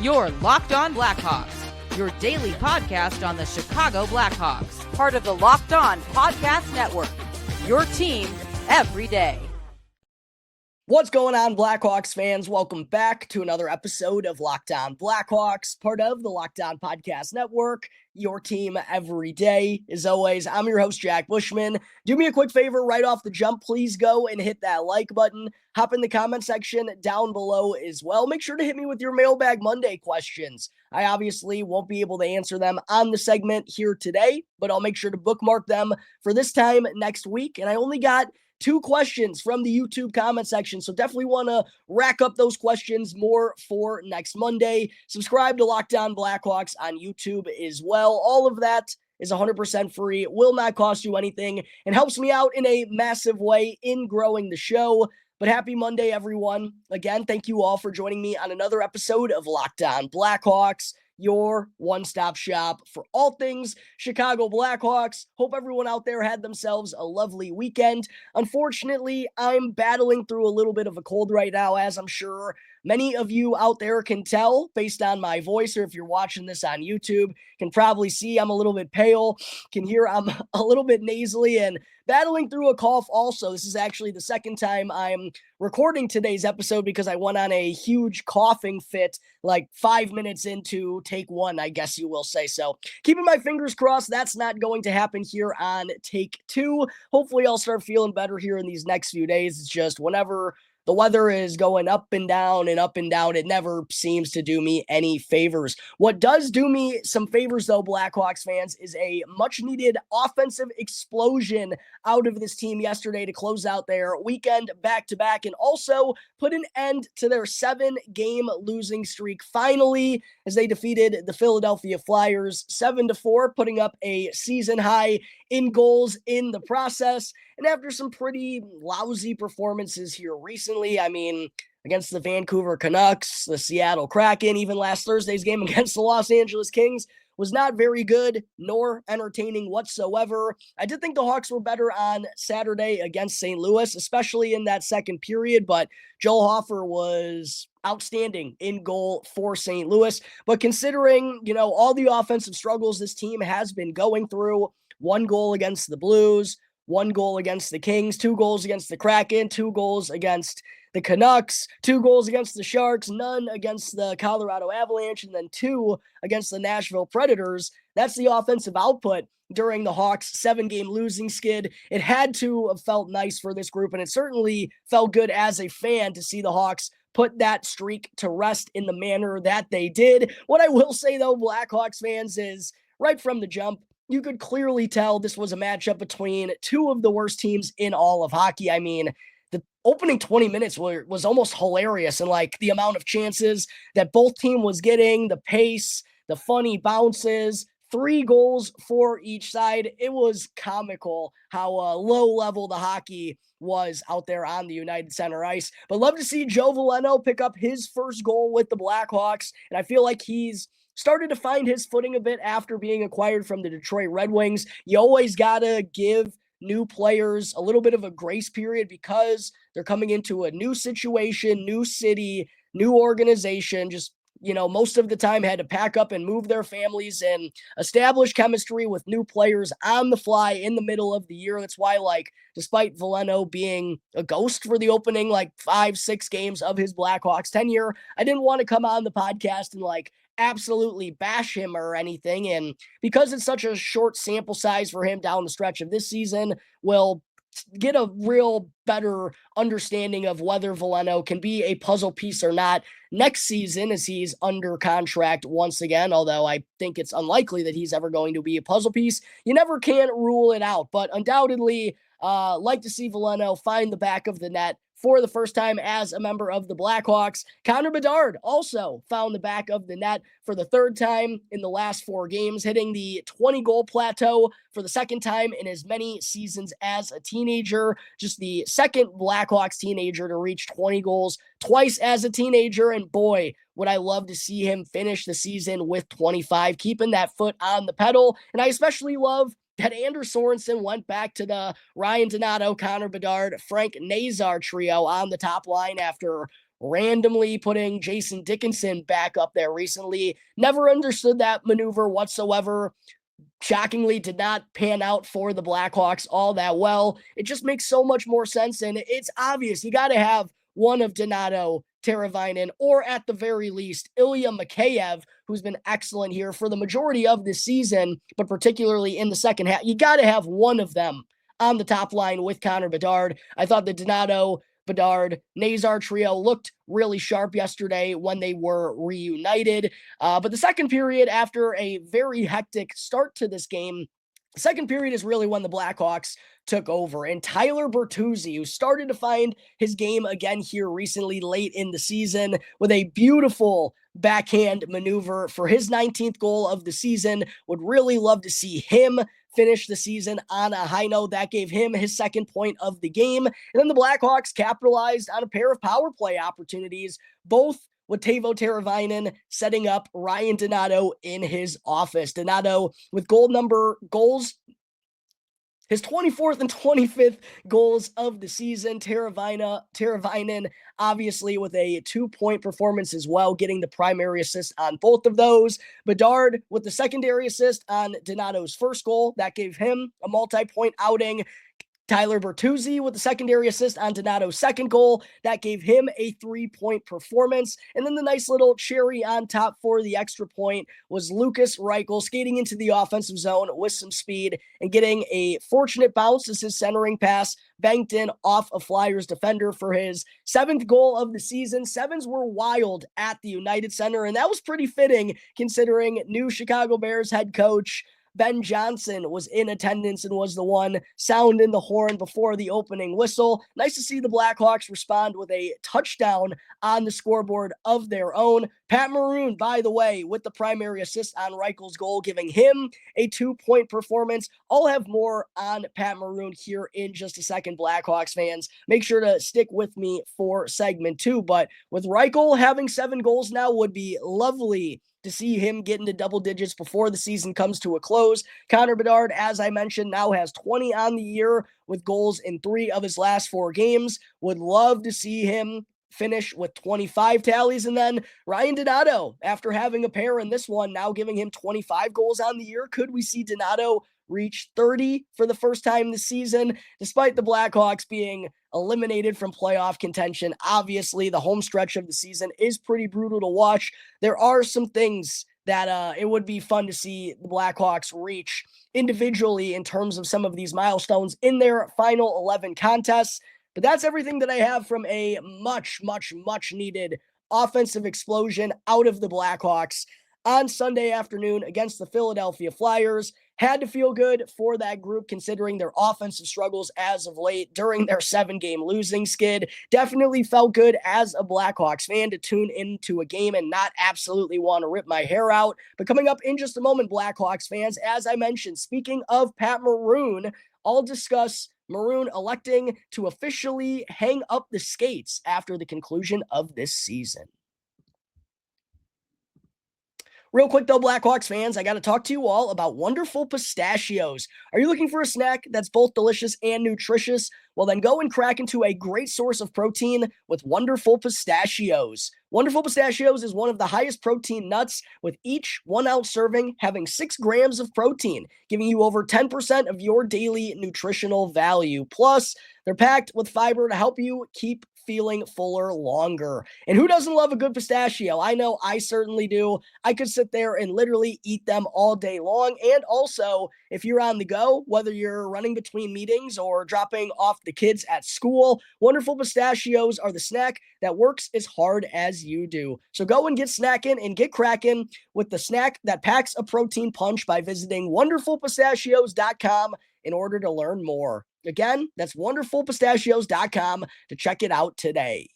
You're Locked On Blackhawks, your daily podcast on the Chicago Blackhawks, part of the Locked On Podcast Network, your team every day. What's going on, Blackhawks fans? Welcome back to another episode of Locked On Blackhawks, part of the Locked On Podcast Network, your team every day. As always, I'm your host, Jack Bushman. Do me a quick favor right off the jump. Please go and hit that like button. Hop in the comment section down below as well. Make sure to hit me with your Mailbag Monday questions. I obviously won't be able to answer them on the segment here today, but I'll make sure to bookmark them for this time next week. And I only got 2 questions from the YouTube comment section, so definitely want to rack up those questions more for next Monday. Subscribe to Locked On Blackhawks on YouTube as well. All of that is 100% free. It will not cost you anything and helps me out in a massive way in growing the show. But happy Monday, everyone. Again, thank you all for joining me on another episode of Locked On Blackhawks, your one-stop shop for all things Chicago Blackhawks. Hope everyone out there had themselves a lovely weekend. Unfortunately, I'm battling through a little bit of a cold right now, as I'm sure many of you out there can tell based on my voice, or if you're watching this on YouTube, can probably see I'm a little bit pale, can hear I'm a little bit nasally, and battling through a cough also. This is actually the second time I'm recording today's episode because I went on a huge coughing fit like 5 minutes into take 1, I guess you will say. So keeping my fingers crossed that's not going to happen here on take 2. Hopefully I'll start feeling better here in these next few days. It's just whenever the weather is going up and down, it never seems to do me any favors. What does do me some favors, though, Blackhawks fans, is a much-needed offensive explosion out of this team yesterday to close out their weekend back-to-back and also put an end to their 7-game losing streak finally as they defeated the Philadelphia Flyers 7-4, putting up a season high in goals in the process. And after some pretty lousy performances here recently, I mean, against the Vancouver Canucks, the Seattle Kraken, even last Thursday's game against the Los Angeles Kings was not very good nor entertaining whatsoever. I did think the Hawks were better on Saturday against St. Louis, especially in that second period, but Joel Hofer was outstanding in goal for St. Louis. But considering, all the offensive struggles this team has been going through, 1 goal against the Blues, 1 goal against the Kings, 2 goals against the Kraken, 2 goals against the Canucks, 2 goals against the Sharks, none against the Colorado Avalanche, and then 2 against the Nashville Predators. That's the offensive output during the Hawks' 7-game losing skid. It had to have felt nice for this group, and it certainly felt good as a fan to see the Hawks put that streak to rest in the manner that they did. What I will say, though, Blackhawks fans, is right from the jump, you could clearly tell this was a matchup between 2 of the worst teams in all of hockey. I mean, the opening 20 minutes was almost hilarious, and like the amount of chances that both team was getting, the pace, the funny bounces, 3 goals for each side. It was comical how low level the hockey was out there on the United Center ice. But love to see Joe Veleno pick up his first goal with the Blackhawks, and I feel like he's started to find his footing a bit after being acquired from the Detroit Red Wings. You always got to give new players a little bit of a grace period because they're coming into a new situation, new city, new organization, just most of the time had to pack up and move their families and establish chemistry with new players on the fly in the middle of the year. That's why, despite Veleno being a ghost for the opening, 5-6 games of his Blackhawks tenure, I didn't want to come on the podcast and, absolutely bash him or anything. And because it's such a short sample size for him down the stretch of this season, we'll get a real better understanding of whether Veleno can be a puzzle piece or not next season as he's under contract once again, although I think it's unlikely that he's ever going to be a puzzle piece. You never can rule it out, but undoubtedly like to see Veleno find the back of the net for the first time as a member of the Blackhawks. Connor Bedard also found the back of the net for the 3rd time in the last 4 games, hitting the 20-goal plateau for the 2nd time in as many seasons as a teenager. Just the 2nd Blackhawks teenager to reach 20 goals twice as a teenager, and boy, would I love to see him finish the season with 25, keeping that foot on the pedal. And I especially love that Anders Sorensen went back to the Ryan Donato, Connor Bedard, Frank Nazar trio on the top line after randomly putting Jason Dickinson back up there recently. Never understood that maneuver whatsoever. Shockingly did not pan out for the Blackhawks all that well. It just makes so much more sense, and it's obvious you got to have one of Donato, Teravainen, or at the very least, Ilya Mikheyev, who's been excellent here for the majority of this season, but particularly in the second half. You got to have one of them on the top line with Connor Bedard. I thought the Donato, Bedard, Nazar trio looked really sharp yesterday when they were reunited. But the second period, after a very hectic start to this game, the second period is really when the Blackhawks took over. And Tyler Bertuzzi, who started to find his game again here recently late in the season with a beautiful backhand maneuver for his 19th goal of the season, would really love to see him finish the season on a high note. That gave him his second point of the game. And then the Blackhawks capitalized on a pair of power play opportunities, both with Teuvo Teravainen setting up Ryan Donato in his office. Donato with goals, his 24th and 25th goals of the season. Teravainen, obviously, with a 2-point performance as well, getting the primary assist on both of those. Bedard with the secondary assist on Donato's first goal. That gave him a multi-point outing. Tyler Bertuzzi with the secondary assist on Donato's second goal. That gave him a 3-point performance. And then the nice little cherry on top for the extra point was Lukas Reichel skating into the offensive zone with some speed and getting a fortunate bounce as his centering pass banked in off a Flyers defender for his 7th goal of the season. Sevens were wild at the United Center, and that was pretty fitting considering new Chicago Bears head coach Ben Johnson was in attendance and was the one sounding the horn before the opening whistle. Nice to see the Blackhawks respond with a touchdown on the scoreboard of their own. Pat Maroon, by the way, with the primary assist on Reichel's goal, giving him a 2-point performance. I'll have more on Pat Maroon here in just a second, Blackhawks fans. Make sure to stick with me for segment 2. But with Reichel having 7 goals now, would be lovely to see him get into double digits before the season comes to a close. Connor Bedard, as I mentioned, now has 20 on the year with goals in 3 of his last 4 games. Would love to see him finish with 25 tallies. And then Ryan Donato, after having a pair in this one, now giving him 25 goals on the year. Could we see Donato reach 30 for the first time this season, despite the Blackhawks being eliminated from playoff contention? Obviously, the home stretch of the season is pretty brutal to watch. There are some things that it would be fun to see the Blackhawks reach individually in terms of some of these milestones in their final 11 contests. But that's everything that I have from a much, much, much needed offensive explosion out of the Blackhawks on Sunday afternoon against the Philadelphia Flyers. Had to feel good for that group considering their offensive struggles as of late during their 7-game losing skid. Definitely felt good as a Blackhawks fan to tune into a game and not absolutely want to rip my hair out. But coming up in just a moment, Blackhawks fans, as I mentioned, speaking of Pat Maroon, I'll discuss Maroon electing to officially hang up the skates after the conclusion of this season. Real quick though, Blackhawks fans, I got to talk to you all about Wonderful Pistachios. Are you looking for a snack that's both delicious and nutritious? Well, then go and crack into a great source of protein with Wonderful Pistachios. Wonderful Pistachios is one of the highest protein nuts, with each 1-ounce serving having 6 grams of protein, giving you over 10% of your daily nutritional value. Plus, they're packed with fiber to help you keep feeling fuller longer. And who doesn't love a good pistachio? I know I certainly do. I could sit there and literally eat them all day long. And also, if you're on the go, whether you're running between meetings or dropping off the kids at school, Wonderful Pistachios are the snack that works as hard as you do. So go and get snackin' and get crackin' with the snack that packs a protein punch by visiting wonderfulpistachios.com in order to learn more. Again, that's wonderfulpistachios.com to check it out today.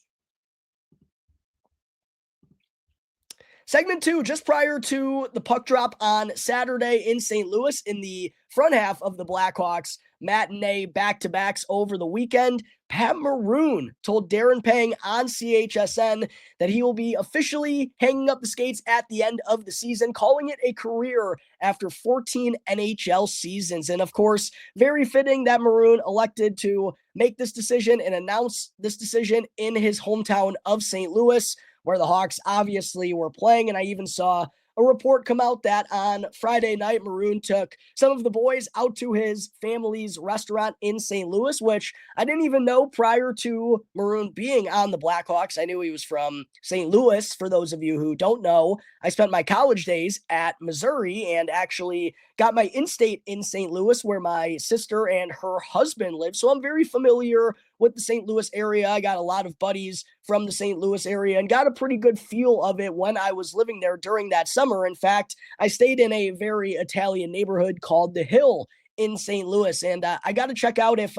Segment 2, just prior to the puck drop on Saturday in St. Louis in the front half of the Blackhawks matinee back-to-backs over the weekend, Pat Maroon told Darren Pang on CHSN that he will be officially hanging up the skates at the end of the season, calling it a career after 14 NHL seasons. And of course, very fitting that Maroon elected to make this decision and announce this decision in his hometown of St. Louis, where the Hawks obviously were playing. And I even saw a report come out that on Friday night, Maroon took some of the boys out to his family's restaurant in St. Louis, which I didn't even know prior to Maroon being on the Blackhawks. I knew he was from St. Louis. For those of you who don't know, I spent my college days at Missouri and actually got my in-state in St. Louis, where my sister and her husband live. So I'm very familiar with the St. Louis area. I got a lot of buddies from the St. Louis area and got a pretty good feel of it when I was living there during that summer. In fact, I stayed in a very Italian neighborhood called The Hill in St. Louis. And I got to check out if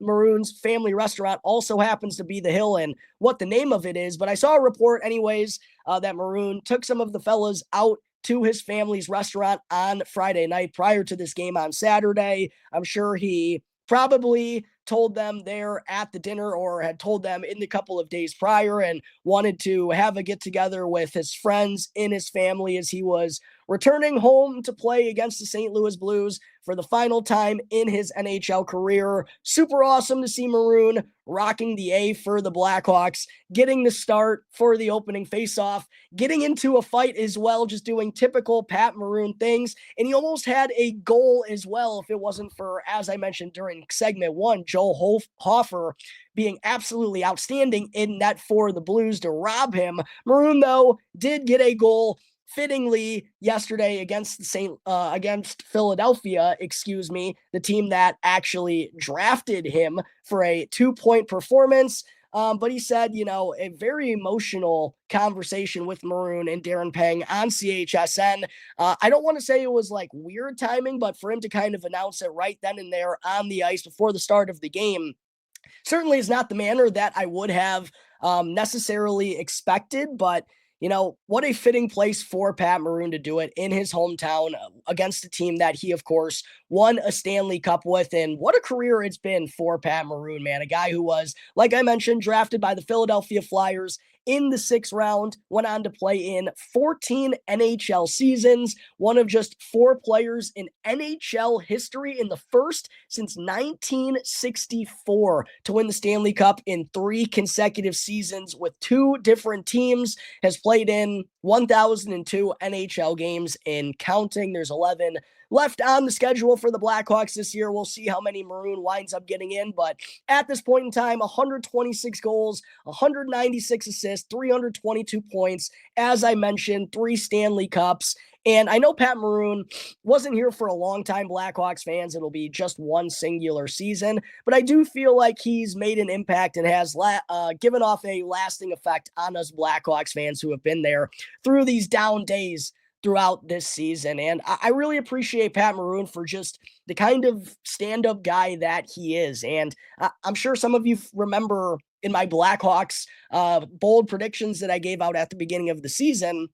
Maroon's family restaurant also happens to be The Hill and what the name of it is. But I saw a report anyways that Maroon took some of the fellas out to his family's restaurant on Friday night prior to this game on Saturday. I'm sure he probably told them there at the dinner or had told them in the couple of days prior and wanted to have a get together with his friends in his family as he was returning home to play against the St. Louis Blues for the final time in his NHL career. Super awesome to see Maroon rocking the A for the Blackhawks, getting the start for the opening faceoff, getting into a fight as well, just doing typical Pat Maroon things. And he almost had a goal as well if it wasn't for, as I mentioned during segment one, Joel Hofer being absolutely outstanding in net for the Blues to rob him. Maroon, though, did get a goal fittingly yesterday against against Philadelphia, the team that actually drafted him for a 2-point performance. But he said, a very emotional conversation with Maroon and Darren Pang on CHSN. I don't want to say it was like weird timing, but for him to kind of announce it right then and there on the ice before the start of the game certainly is not the manner that I would have necessarily expected, but what a fitting place for Pat Maroon to do it in his hometown against a team that he, of course, won a Stanley Cup with. And what a career it's been for Pat Maroon, man. A guy who was, like I mentioned, drafted by the Philadelphia Flyers in the 6th round, went on to play in 14 NHL seasons, one of just 4 players in NHL history in the first since 1964 to win the Stanley Cup in 3 consecutive seasons with 2 different teams, has played in 1,002 NHL games and counting. There's 11 left on the schedule for the Blackhawks this year. We'll see how many Maroon winds up getting in, but at this point in time, 126 goals, 196 assists, 322 points. As I mentioned, 3 Stanley Cups. And I know Pat Maroon wasn't here for a long time, Blackhawks fans. It'll be just one singular season, but I do feel like he's made an impact and has given off a lasting effect on us Blackhawks fans who have been there through these down days throughout this season. And I really appreciate Pat Maroon for just the kind of stand-up guy that he is. And I'm sure some of you remember in my Blackhawks bold predictions that I gave out at the beginning of the season,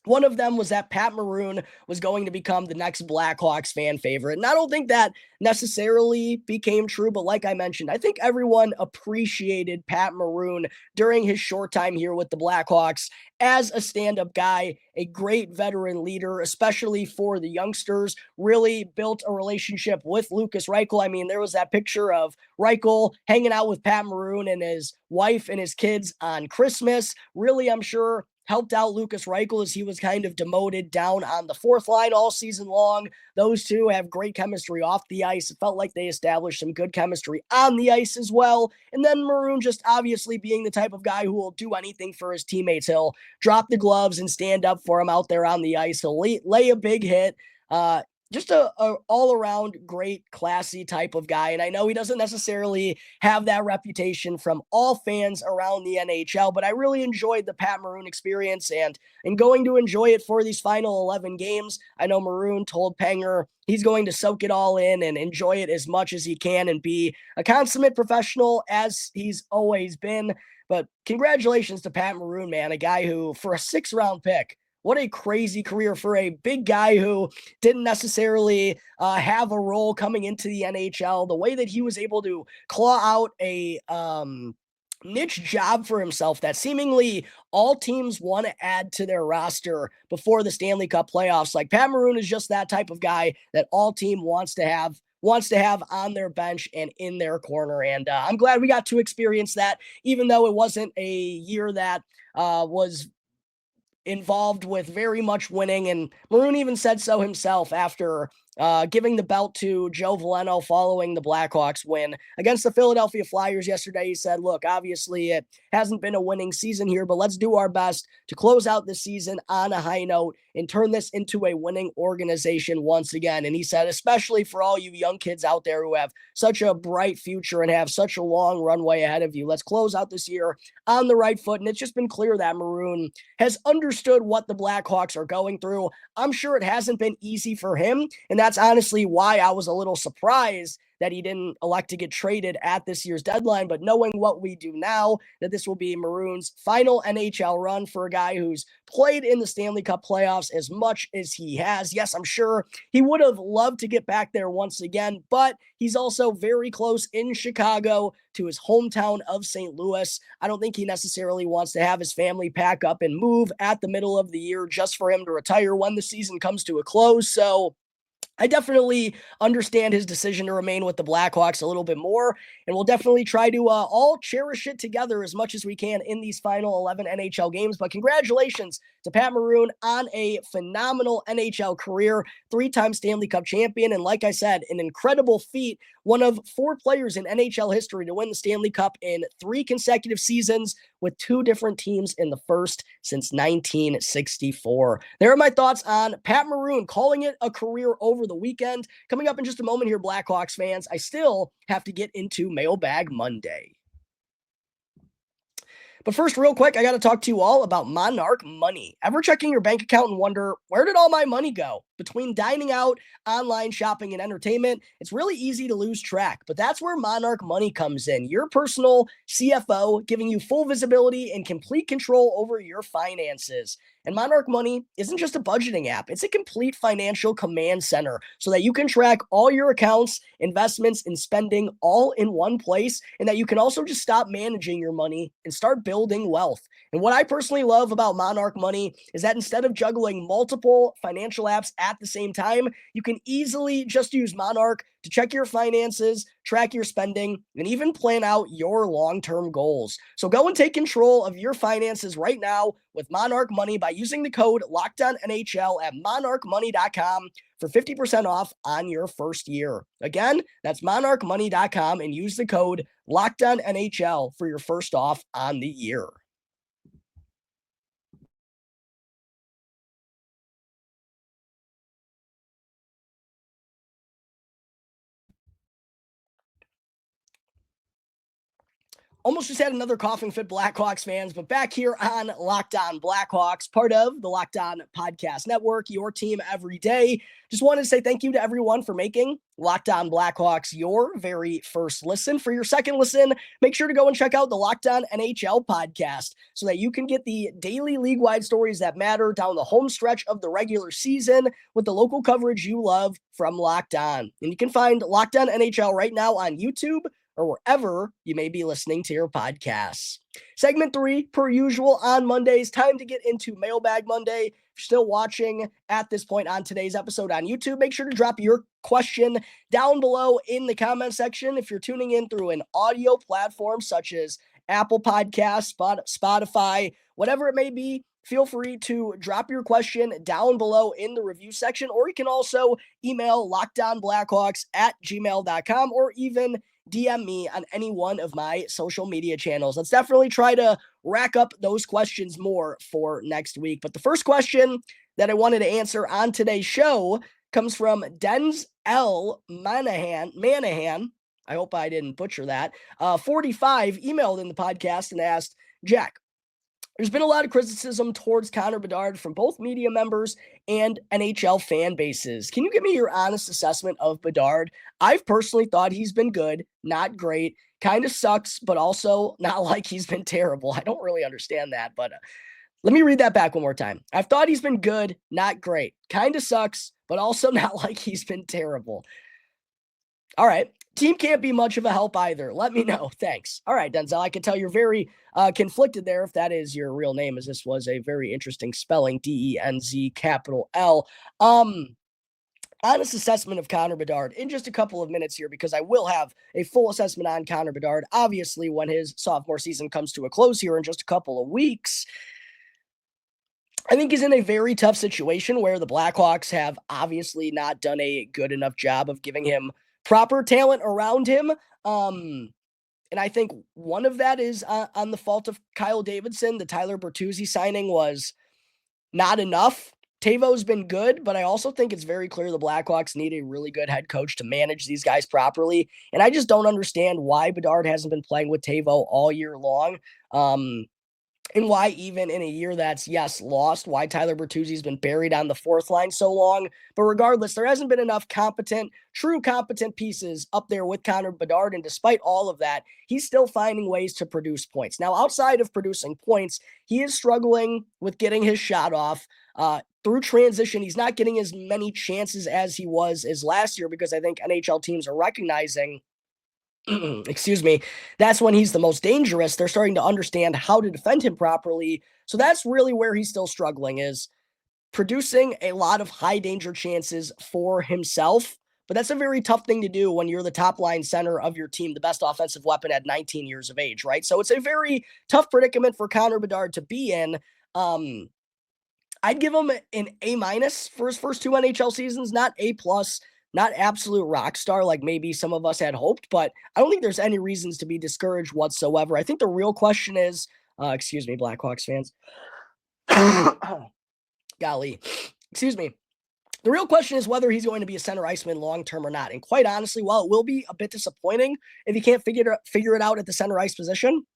one of them was that Pat Maroon was going to become the next Blackhawks fan favorite. And I don't think that necessarily became true, but like I mentioned, I think everyone appreciated Pat Maroon during his short time here with the Blackhawks as a stand-up guy, a great veteran leader, especially for the youngsters, really built a relationship with Lucas Reichel. I mean, there was that picture of Reichel hanging out with Pat Maroon and his wife and his kids on Christmas. Really, I'm sure helped out Lucas Reichel as he was kind of demoted down on the 4th line all season long. Those two have great chemistry off the ice. It felt like they established some good chemistry on the ice as well. And then Maroon just obviously being the type of guy who will do anything for his teammates. He'll drop the gloves and stand up for him out there on the ice. He'll lay a big hit. Just a all-around great, classy type of guy. And I know he doesn't necessarily have that reputation from all fans around the NHL, but I really enjoyed the Pat Maroon experience and going to enjoy it for these final 11 games. I know Maroon told Panger he's going to soak it all in and enjoy it as much as he can and be a consummate professional as he's always been. But congratulations to Pat Maroon, man, a guy who, for a 6th round pick, What a crazy career for a big guy who didn't necessarily have a role coming into the NHL. The way that he was able to claw out a niche job for himself that seemingly all teams want to add to their roster before the Stanley Cup playoffs. Like Pat Maroon is just that type of guy that all team wants to have on their bench and in their corner. And I'm glad we got to experience that, even though it wasn't a year that was involved with very much winning. And Maroon even said so himself after giving the belt to Joe Veleno following the Blackhawks win against the Philadelphia Flyers yesterday. He said, look, obviously it hasn't been a winning season here, but let's do our best to close out the season on a high note and turn this into a winning organization once again. And he said, especially for all you young kids out there who have such a bright future and have such a long runway ahead of you, let's close out this year on the right foot. And it's just been clear that Maroon has understood what the Blackhawks are going through. I'm sure it hasn't been easy for him, and that's honestly why I was a little surprised that he didn't elect to get traded at this year's deadline. But knowing what we do now, that this will be Maroon's final NHL run for a guy who's played in the Stanley Cup playoffs as much as he has. Yes, I'm sure he would have loved to get back there once again, but he's also very close in Chicago to his hometown of St. Louis. I don't think he necessarily wants to have his family pack up and move at the middle of the year just for him to retire when the season comes to a close. So I definitely understand his decision to remain with the Blackhawks a little bit more, and we'll definitely try to all cherish it together as much as we can in these final 11 NHL games. But congratulations to Pat Maroon on a phenomenal NHL career, three-time Stanley Cup champion, and like I said, an incredible feat, one of 4 players in NHL history to win the Stanley Cup in 3 consecutive seasons with 2 different teams in the first since 1964. There are my thoughts on Pat Maroon calling it a career over the weekend. Coming up in just a moment here, Blackhawks fans, I still have to get into Mailbag Monday. But first, real quick, I got to talk to you all about Monarch Money. Ever checking your bank account and wonder, where did all my money go? Between dining out, online shopping, and entertainment, it's really easy to lose track. But that's where Monarch Money comes in. Your personal CFO, giving you full visibility and complete control over your finances. And Monarch Money isn't just a budgeting app. It's a complete financial command center so that you can track all your accounts, investments, and spending all in one place, and that you can also just stop managing your money and start building wealth. And what I personally love about Monarch Money is that instead of juggling multiple financial apps at the same time, you can easily just use Monarch to check your finances, track your spending, and even plan out your long-term goals. So go and take control of your finances right now with Monarch Money by using the code LOCKEDONNHL at monarchmoney.com for 50% off on your first year. Again, that's monarchmoney.com and use the code LOCKEDONNHL for your first off on the year. Almost just had another coughing fit, Blackhawks fans, but back here on Locked On Blackhawks, part of the Locked On Podcast Network, your team every day. Just wanted to say thank you to everyone for making Locked On Blackhawks your very first listen. For your second listen, make sure to go and check out the Locked On NHL podcast so that you can get the daily league-wide stories that matter down the home stretch of the regular season with the local coverage you love from Locked On. And you can find Locked On NHL right now on YouTube or wherever you may be listening to your podcasts. Segment 3, per usual, on Mondays. Time to get into Mailbag Monday. If you're still watching at this point on today's episode on YouTube, make sure to drop your question down below in the comment section. If you're tuning in through an audio platform such as Apple Podcasts, Spotify, whatever it may be, feel free to drop your question down below in the review section, or you can also email lockedonblackhawks@gmail.com or even DM me on any one of my social media channels. Let's definitely try to rack up those questions more for next week. But the first question that I wanted to answer on today's show comes from Denz L. Manahan. I hope I didn't butcher that. 45 emailed in the podcast and asked, Jack, there's been a lot of criticism towards Connor Bedard from both media members and NHL fan bases. Can you give me your honest assessment of Bedard? I've personally thought he's been good, not great, kind of sucks, but also not like he's been terrible. I don't really understand that, but Let me read that back one more time. I've thought he's been good, not great. Kind of sucks, but also not like he's been terrible. All right. Team can't be much of a help either. Let me know. Thanks. All right, Denzel. I can tell you're very conflicted there if that is your real name, as this was a very interesting spelling, DENZ capital L. Honest assessment of Connor Bedard in just a couple of minutes here, because I will have a full assessment on Connor Bedard, obviously, when his sophomore season comes to a close here in just a couple of weeks. I think he's in a very tough situation where the Blackhawks have obviously not done a good enough job of giving him proper talent around him. And I think one of that is on the fault of Kyle Davidson. The Tyler Bertuzzi signing was not enough. Tavo's been good, but I also think it's very clear the Blackhawks need a really good head coach to manage these guys properly. And I just don't understand why Bedard hasn't been playing with Tavo all year long. And why even in a year that's, yes, lost, why Tyler Bertuzzi's been buried on the fourth line so long. But regardless, there hasn't been enough true competent pieces up there with Connor Bedard. And despite all of that, he's still finding ways to produce points. Now, outside of producing points, he is struggling with getting his shot off. Through transition, he's not getting as many chances as he was as last year, because I think NHL teams are recognizing excuse me, that's when he's the most dangerous. They're starting to understand how to defend him properly. So that's really where he's still struggling, is producing a lot of high danger chances for himself. But that's a very tough thing to do when you're the top line center of your team, the best offensive weapon at 19 years of age, right? So it's a very tough predicament for Connor Bedard to be in. I'd give him an A- for his first two NHL seasons, not A+, not absolute rock star like maybe some of us had hoped, but I don't think there's any reasons to be discouraged whatsoever. I think the real question is, excuse me, Blackhawks fans. Golly, excuse me. The real question is whether he's going to be a center iceman long-term or not. And quite honestly, while it will be a bit disappointing if he can't figure it out at the center ice position,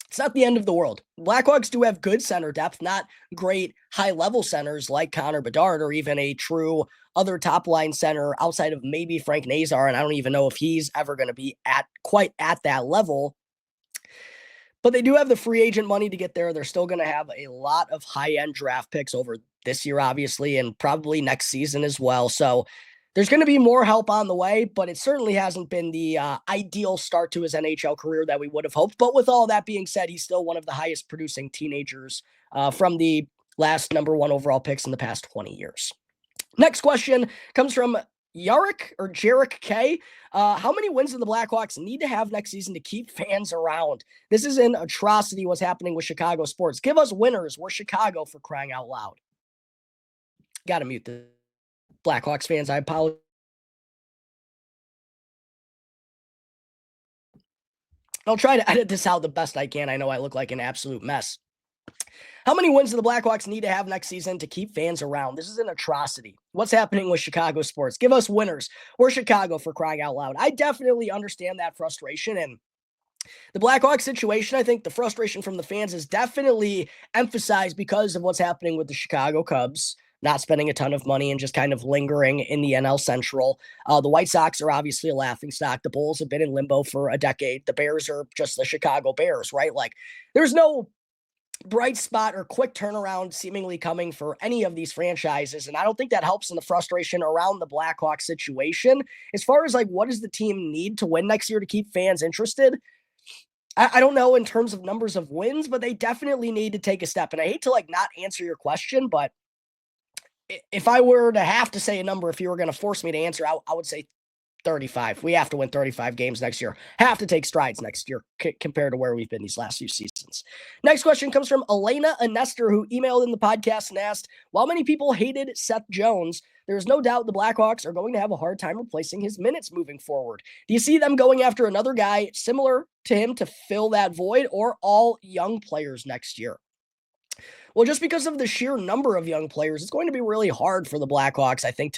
it's not the end of the world. Blackhawks do have good center depth, not great high-level centers like Connor Bedard or even a true other top-line center outside of maybe Frank Nazar, and I don't even know if he's ever going to be quite at that level. But they do have the free agent money to get there. They're still going to have a lot of high-end draft picks over this year, obviously, and probably next season as well. So there's going to be more help on the way, but it certainly hasn't been the ideal start to his NHL career that we would have hoped. But with all that being said, he's still one of the highest producing teenagers from the last number one overall picks in the past 20 years. Next question comes from Jarek K. How many wins do the Blackhawks need to have next season to keep fans around? This is an atrocity what's happening with Chicago sports. Give us winners. We're Chicago, for crying out loud. Got to mute the Blackhawks fans. I apologize. I'll try to edit this out the best I can. I know I look like an absolute mess. How many wins do the Blackhawks need to have next season to keep fans around? This is an atrocity. What's happening with Chicago sports? Give us winners. We're Chicago, for crying out loud. I definitely understand that frustration. And the Blackhawks situation, I think the frustration from the fans is definitely emphasized because of what's happening with the Chicago Cubs, not spending a ton of money and just kind of lingering in the NL Central. The White Sox are obviously a laughingstock. The Bulls have been in limbo for a decade. The Bears are just the Chicago Bears, right? Like, there's no bright spot or quick turnaround seemingly coming for any of these franchises. And I don't think that helps in the frustration around the Blackhawks situation. As far as like, what does the team need to win next year to keep fans interested? I don't know in terms of numbers of wins, but they definitely need to take a step. And I hate to like not answer your question, but if I were to have to say a number, if you were going to force me to answer, I would say 35. We have to win 35 games next year. Have to take strides next year compared to where we've been these last few seasons. Next question comes from Elena Anester, who emailed in the podcast and asked, while many people hated Seth Jones, there is no doubt the Blackhawks are going to have a hard time replacing his minutes moving forward. Do you see them going after another guy similar to him to fill that void, or all young players next year? Well, just because of the sheer number of young players, it's going to be really hard for the Blackhawks, I think,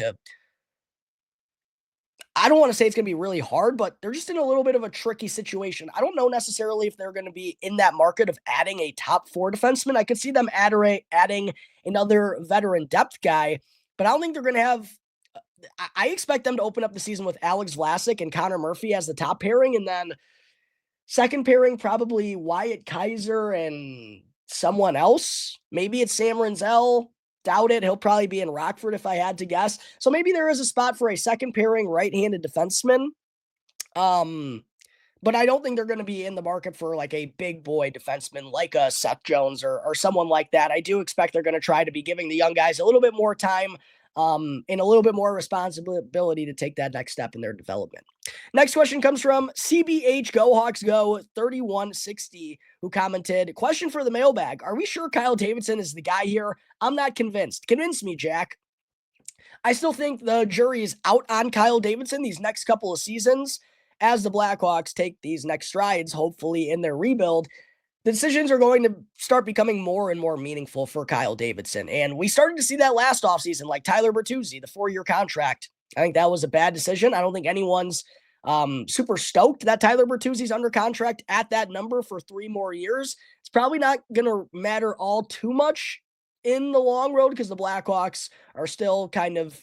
I don't want to say it's going to be really hard, but they're just in a little bit of a tricky situation. I don't know necessarily if they're going to be in that market of adding a top four defenseman. I could see them adding another veteran depth guy, but I don't think they're going to have. I expect them to open up the season with Alex Vlasic and Connor Murphy as the top pairing, and then second pairing, probably Wyatt Kaiser and someone else. Maybe it's Sam Renzel. Doubt it. He'll probably be in Rockford if I had to guess. So maybe there is a spot for a second pairing right-handed defenseman. But I don't think they're going to be in the market for like a big boy defenseman like a Seth Jones or someone like that. I do expect they're going to try to be giving the young guys a little bit more time and a little bit more responsibility to take that next step in their development. Next question comes from CBH Go Hawks Go 3160, who commented, question for the mailbag. Are we sure Kyle Davidson is the guy here? I'm not convinced. Convince me, Jack. I still think the jury is out on Kyle Davidson these next couple of seasons as the Blackhawks take these next strides, hopefully in their rebuild. The decisions are going to start becoming more and more meaningful for Kyle Davidson. And we started to see that last offseason, like Tyler Bertuzzi, the 4-year contract. I think that was a bad decision. I don't think anyone's super stoked that Tyler Bertuzzi's under contract at that number for 3 more years. It's probably not going to matter all too much in the long road because the Blackhawks are still kind of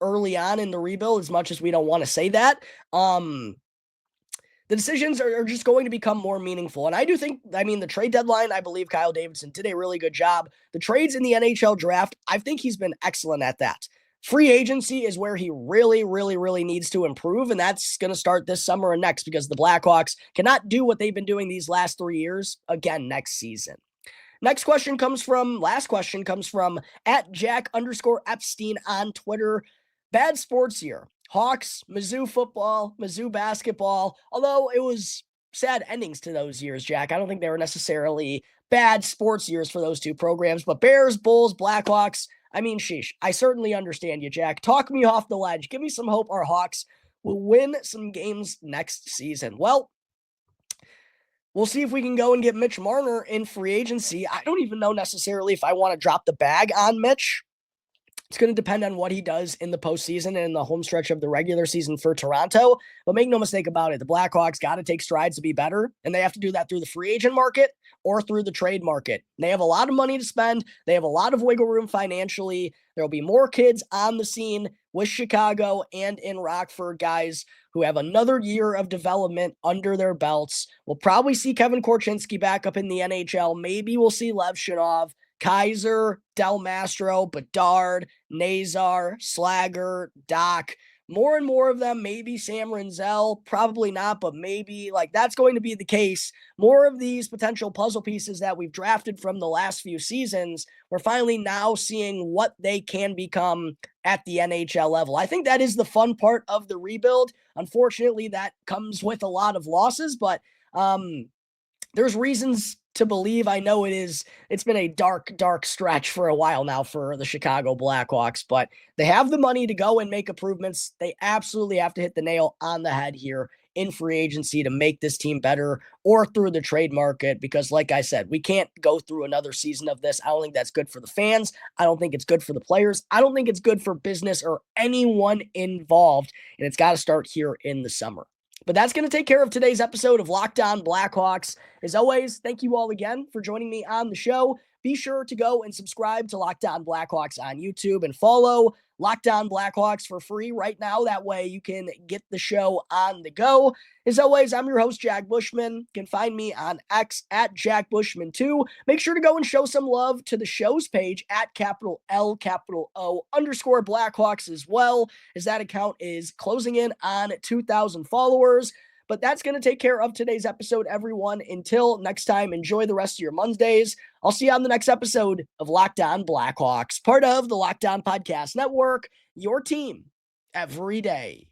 early on in the rebuild, as much as we don't want to say that. The decisions are just going to become more meaningful. And I do think, the trade deadline, I believe Kyle Davidson did a really good job. The trades in the NHL draft, I think he's been excellent at that. Free agency is where he really, really, really needs to improve. And that's going to start this summer and next because the Blackhawks cannot do what they've been doing these last 3 years again next season. Last question comes from at Jack_Epstein on Twitter. Bad sports year. Hawks, Mizzou football, Mizzou basketball. Although it was sad endings to those years, Jack. I don't think they were necessarily bad sports years for those two programs. But Bears, Bulls, Blackhawks, sheesh. I certainly understand you, Jack. Talk me off the ledge. Give me some hope our Hawks will win some games next season. Well, we'll see if we can go and get Mitch Marner in free agency. I don't even know necessarily if I want to drop the bag on Mitch. It's going to depend on what he does in the postseason and in the home stretch of the regular season for Toronto. But make no mistake about it, the Blackhawks got to take strides to be better, and they have to do that through the free agent market or through the trade market. They have a lot of money to spend. They have a lot of wiggle room financially. There will be more kids on the scene with Chicago and in Rockford, guys who have another year of development under their belts. We'll probably see Kevin Korchinski back up in the NHL. Maybe we'll see Lev Shinov, Kaiser, Del Mastro, Bedard, Nazar, Slager, Doc, more and more of them, maybe Sam Renzel, probably not, but maybe, that's going to be the case. More of these potential puzzle pieces that we've drafted from the last few seasons, we're finally now seeing what they can become at the NHL level. I think that is the fun part of the rebuild. Unfortunately, that comes with a lot of losses, but there's reasons to believe. I know it's been a dark, dark stretch for a while now for the Chicago Blackhawks, but they have the money to go and make improvements. They absolutely have to hit the nail on the head here in free agency to make this team better or through the trade market, because like I said, we can't go through another season of this. I don't think that's good for the fans. I don't think it's good for the players. I don't think it's good for business or anyone involved, and it's got to start here in the summer. But that's going to take care of today's episode of Locked On Blackhawks. As always, thank you all again for joining me on the show. Be sure to go and subscribe to Locked On Blackhawks on YouTube and follow Locked On Blackhawks for free right now. That way you can get the show on the go. As always, I'm your host, Jack Bushman. You can find me on X at Jack Bushman2. Make sure to go and show some love to the show's page at capital L, capital O, _ Blackhawks as well, as that account is closing in on 2,000 followers. But that's going to take care of today's episode, everyone. Until next time, enjoy the rest of your Mondays. I'll see you on the next episode of Locked On Blackhawks, part of the Locked On Podcast Network, your team every day.